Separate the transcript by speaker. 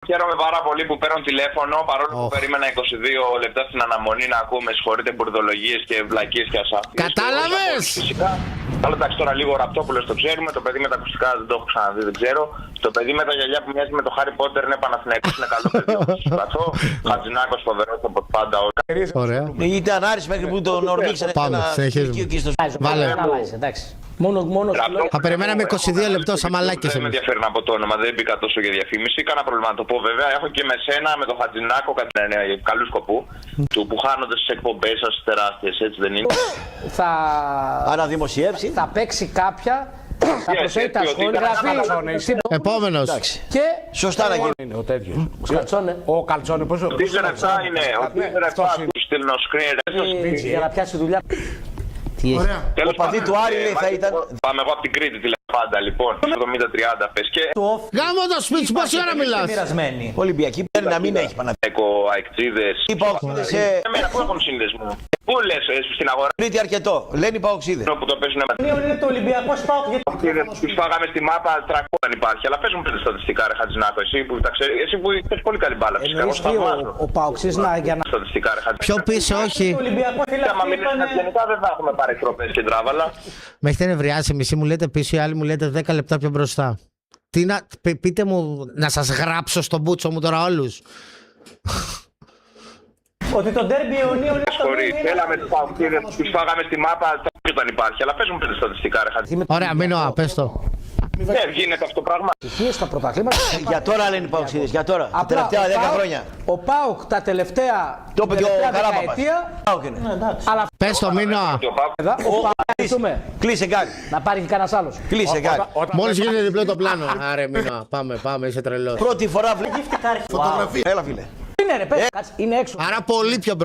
Speaker 1: Χαίρομαι πάρα πολύ που παίρνω τηλέφωνο, παρόλο που περίμενα 22 λεπτά στην αναμονή να ακούμε, συγχωρείτε, μπουρδολογίες και βλακίες και ασάφειες.
Speaker 2: Κατάλαβες!
Speaker 1: Φυσικά. Αλλά εντάξει, τώρα λίγο Ραπτόπουλος το ξέρουμε, το παιδί με τα ακουστικά δεν το έχω ξαναδεί, δεν ξέρω. Το παιδί με τα γυαλιά που μοιάζει με το Χάρι Πότερ είναι Παναθηναϊκός, είναι καλό παιδί, όπως συμπαθώ. Χατζηνάκος, φοβερός από πάντα.
Speaker 2: Ωραία.
Speaker 3: Ήταν Άρης μέχρι που τον ορμήξανε.
Speaker 2: Πάμε, συνεχίζουμε. Βάλε.
Speaker 4: Μόνο
Speaker 2: Θα περιμέναμε 22 λεπτό σαν μαλάκες
Speaker 1: Δεν με
Speaker 2: εμείς.
Speaker 1: ενδιαφέρει να πω το όνομα, δεν μπήκα τόσο για διαφήμιση. Κάνα πρόβλημα να το πω βέβαια. Έχω και με σένα, με τον Χατζηνάκο, καλού σκοπού, του που χάνονται στις εκπομπές σας τεράστιες, έτσι δεν είναι?
Speaker 4: θα
Speaker 3: Αναδημοσιεύσει.
Speaker 4: θα παίξει κάποια. Θα προσέχει τα σχόλια.
Speaker 2: Επόμενος.
Speaker 4: Και
Speaker 3: Σωστά να γίνει.
Speaker 5: Είναι ο τέτοιος.
Speaker 4: Καλτσόνε.
Speaker 5: Ο Καλτσόνε, πώς
Speaker 1: Ο Τίζερ 7 είναι. Ο Τίζερ 7 του στείλνω screen.
Speaker 4: Για να πιάσει δουλειά.
Speaker 3: Ο παδί του Άρη λέει θα ήταν.
Speaker 1: Πάμε εγώ από την Κρήτη τηλεπάντα λοιπόν. 70-30 πες και
Speaker 2: Γάμο το σπίτι, πόση ώρα μιλάς?
Speaker 4: Μοιρασμένη.
Speaker 3: Ολυμπιακή παίρνει να μην έχει Παναθηναϊκό.
Speaker 1: αεκτζίδες.
Speaker 3: Οι Παοξίδες
Speaker 1: Εμένα που έχουν σύνδεσμο. Πού λες στην αγορά
Speaker 3: Κρήτη αρκετό. Λένε οι Παοξίδες.
Speaker 1: που το παίζουν με
Speaker 4: Είναι το Ολυμπιακό Σπάουκ.
Speaker 1: τους φάγαμε στη μάπα 300 δεν υπάρχει. Αλλά παίζουν 5 στατιστικά ρε Χατζηνάκο. Εσύ που παίζεις πολύ καλή μπάλα φυσικά. Εγώ
Speaker 4: Εννοείς
Speaker 1: θαυμάζω.
Speaker 4: ο Παοξής για να.
Speaker 1: Στατιστικά ρε
Speaker 2: Πιο
Speaker 1: Χατζηνάκο.
Speaker 2: πίσω, όχι.
Speaker 4: Ολυμπιακό
Speaker 1: Άμα μιλήσεις γενικά δεν θα έχουμε πάρει τροπές και τράβαλα.
Speaker 2: Με έχετε νευριάσει, μισή μου λέτε πίσω, οι άλλοι μου λέτε 10 λεπτά πιο μπροστά. Τι να, πείτε μου να σας γράψω στον μπούτσο μου τώρα όλους.
Speaker 4: Ότι το ντέρμπι Ιωνίου είναι
Speaker 1: Συγχωρεί. Θέλαμε τους παουτίδες, τους φάγαμε στη μάπα 300 δεν υπάρχει. Αλλά παίζουν 5 στατιστικά ρε Χατζηνάκο.
Speaker 2: Ωραία, μείνω, πες το.
Speaker 1: Δεν γίνεται αυτό το πράγμα.
Speaker 4: στα πρωταθλήματα.
Speaker 3: Για τώρα λένε οι Παοξίδες. Για τώρα. Τα τελευταία 10 χρόνια.
Speaker 4: Ο ΠΑΟΚ τα τελευταία.
Speaker 3: Το είπε και ο Καράπαπας.
Speaker 4: δεκαετία.
Speaker 3: Πάω και είναι.
Speaker 4: Αλλά
Speaker 2: Πες το, μείνω.
Speaker 4: ο ΠΑΟΚ
Speaker 3: Κλείσε κάτι.
Speaker 4: να πάρει και κανένα άλλο.
Speaker 3: Κλείσε κάτι.
Speaker 2: Μόλις γίνεται διπλό το πλάνο. Άρε, μείνω. Πάμε, είσαι τρελός.
Speaker 3: Πρώτη φορά βλέπει. Φωτογραφία. Έλα φίλε.
Speaker 4: Είναι ρε, πες, κάτσε, είναι έξω.
Speaker 2: Άρα πολύ πιο μπροστά.